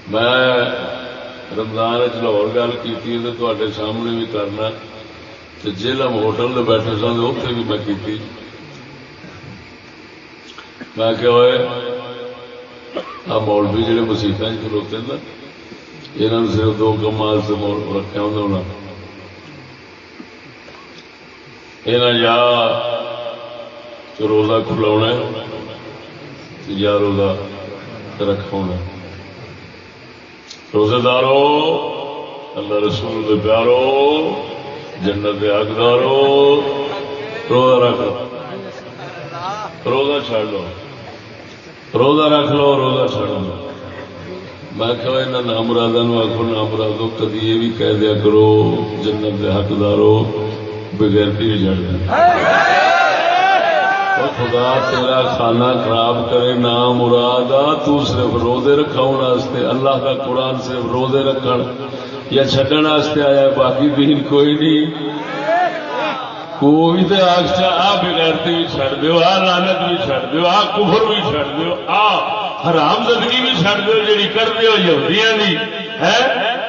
میں رمضان لاہور گل کی سامنے بھی کرنا جیلم ہوٹل میں بیٹھے سن اتنے بھی میں کی میں کہ ہوئے آ مولوی جہے مسیطا کھلوتے نا یہاں صرف دو کام رکھا ہونا یہاں یا تو روزہ کھلاونا یا روزہ رکھاونا روزے دارو اللہ رسول دے پیارو جنت دے حقدارو روزہ رکھ لو روزہ چھڑ لو روزہ رکھ لو روزہ چھڑ لو میں کہ نام مرادہ آخو نام مرادو کدی یہ بھی کہہ دیا کرو جنت دے حقدارو بغیرتی بھی چھڑ دیں خدا تیرا کھانا خراب کرے نام مرادہ تو صرف روزے رکھاؤ واسطے اللہ کا قرآن صرف روزے رکھن یا چھڈن واسطے آیا باقی دین کوئی نہیں کوئی تو آگ آ بغیرتی بھی چھڑ دیو آ لعنت بھی چھڑ دیو آ کفر بھی چھڑ دیو آ حرام زدگی بھی چھڑ دیو جڑی کر دیو یہودیاں دی ہے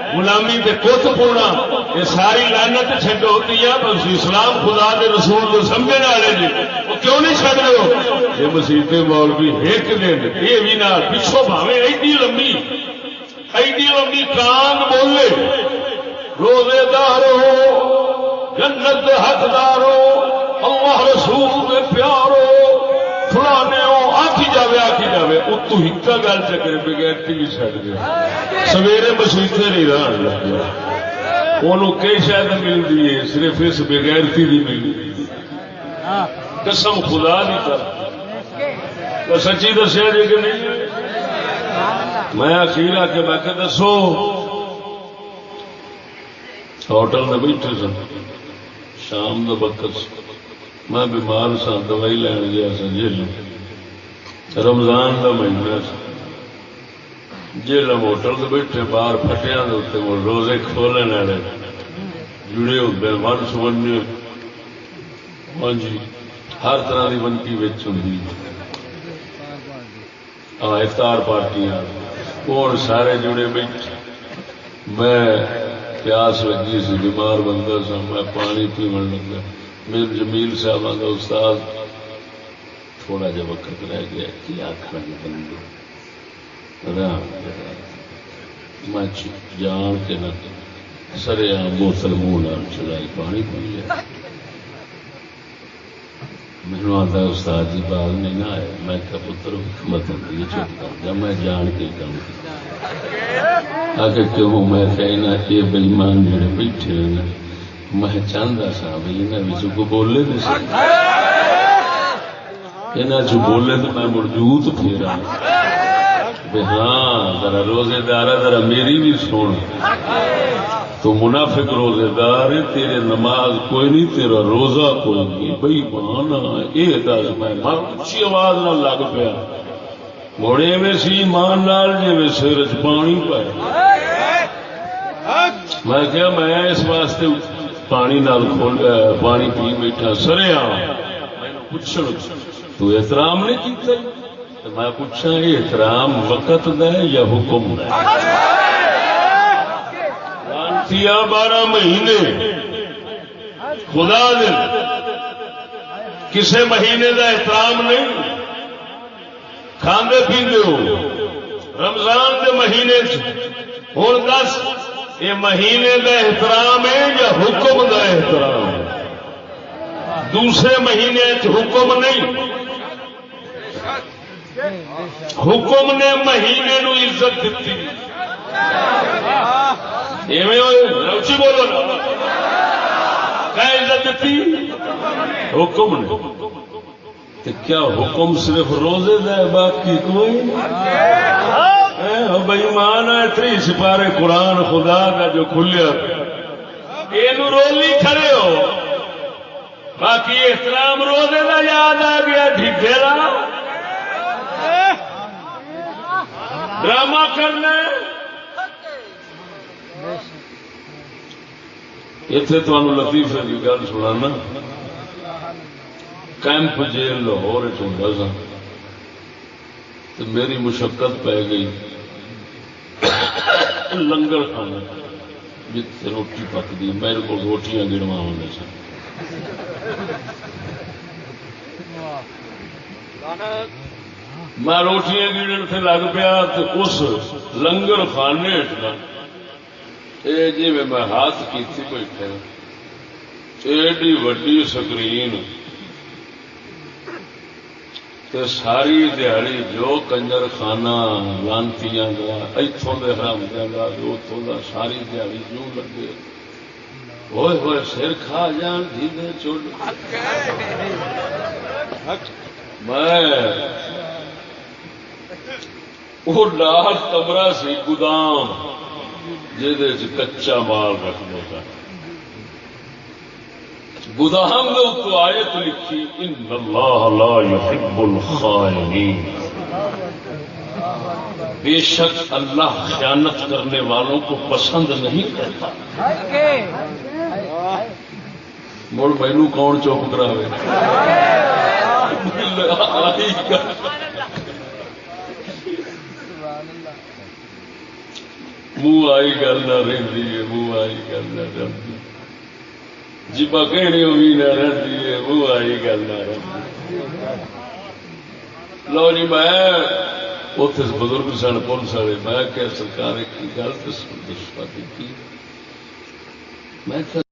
غلامی تے کت پونا یہ ساری لعنت چھڈو ہوتی ہے بس اسلام خدا دے رسول کو سمجھنے والے جی وہ کیوں نہیں چھڈ رہے ہو یہ مسیطے مولوی ایک دن یہ بھی نہ پچھوں بھاوے ایڈی لمبی کان بولے روزے دارو جنت دے حقدارو اللہ رسول دے پیارو فلانے آخی جاوے اتو ہکا گل چکر بغیرتی بھی چھڈ گیا سویرے مسیطے نہیں رہن لگیا انہوں کئی شاید ملتی ہے صرف اس بغیرتی نہیں ملتی قسم خدا نہیں کر سچی دسیا جی کہ نہیں میں اخیر آ کے میں کہ دسو ہوٹل میں بیٹھے سن شام کا وقت میں بیمار سا دوائی لین گیا سا جیل رمضان کا مہینہ جیل ہوٹل سے بیٹھے باہر پٹیا روزے کھولنے والے جڑے ہوتے ون سمجھنے ہاں جی ہر طرح کی ونتی ہوں افطار پارٹیاں اور سارے جڑے بیٹھے میں پیاس لگی سی بیمار بندہ سا میں پانی پیون لگا میرے جمیل صاحب کا استاد تھوڑا جا وقت رہ گیا کیا آخر بندے میں جان کے نہ سرے آم بوتل منہ چلائی پانی پی لیا مینو آتا استاد جی بال نہیں نہ آئے میں کیا پتر حکمت ہوتی ہے چپ کر جا میں جان کے کام آگے کیوں میں کہنا یہ بےمان جڑے بیٹھے نا میں چاہتا سا بھائی یہاں کو بولے یہاں چ بولے تو میں مرجوت پھیرا ہاں ذرا روزے دار ذرا میری بھی سن تو منافق روزے دار تیرے نماز کوئی نہیں تیرا روزہ کوئی نہیں بھائی مانا یہ دس میں اچھی آواز نہ لگ پیا موڑے میں سی مان لال جی سر چ پانی پائے میں کیا میں اس واسطے پانی نال کھول پانی پی بیٹھا سرے پوچھ تو احترام نہیں کیتا میں پوچھا یہ احترام وقت دا یا حکم دا 12 مہینے خدا دے کسے مہینے دا احترام نہیں کھاندے پیندے ہو رمضان دے مہینے ہوں دس یہ مہینے دا احترام ہے یا حکم دا احترام ہے دوسرے مہینے حکم نہیں حکم نے مہینے نو عزت دیتی روچی بولو کیا عزت دیتی حکم نے کیا حکم صرف روزے دا باقی کوئی بےمان ہے 3 سپارے قرآن خدا کا جو کھلیا یہ رولی کھڑے ہو باقی احترام روزے دا یاد آ گیا ڈھیڈے دا ڈرامہ کرنا اتنے تمہیں لطیفے کی گل سنانا کیمپ جیل لاہور چاہتا سا تو میری مشقت پی گئی لنگر کھانا جتنے روٹی پکتی میرے کو روٹیاں گنوا ہونے سن میں روٹیاں گنن سے لگ پیا تو اس لنگر خانے جی میں ہاتھ کی بیٹھا ایڈی وڈی سکرین تے ساری دیہڑی جو کنجر خانہ لانتیاں کا اتوں کے حرامدیاں کا اتوں کا ساری دیہڑی جو لگے ہوئے ہوئے سر کھا جان دھیلے چڑ میں وہ لال کمرہ سی گودام جہد کچا مال رکھنے کا گودام میں اتو آیت لکھی ان اللہ لا يحب الخائنین بے شک اللہ خیانت کرنے والوں کو پسند نہیں کرتا مڑ مینو کون چپ کراوے منہ آئی گل نہ رہی ہے منہ آئی گل نہ رہتی جبا کہنی بھی نہ رہتی ہے منہ آئی گل نہ رہتی لو جی میں اتنے بزرگ سن پولیس والے میں کہ سرکار ایک گل دسوا دیتی میں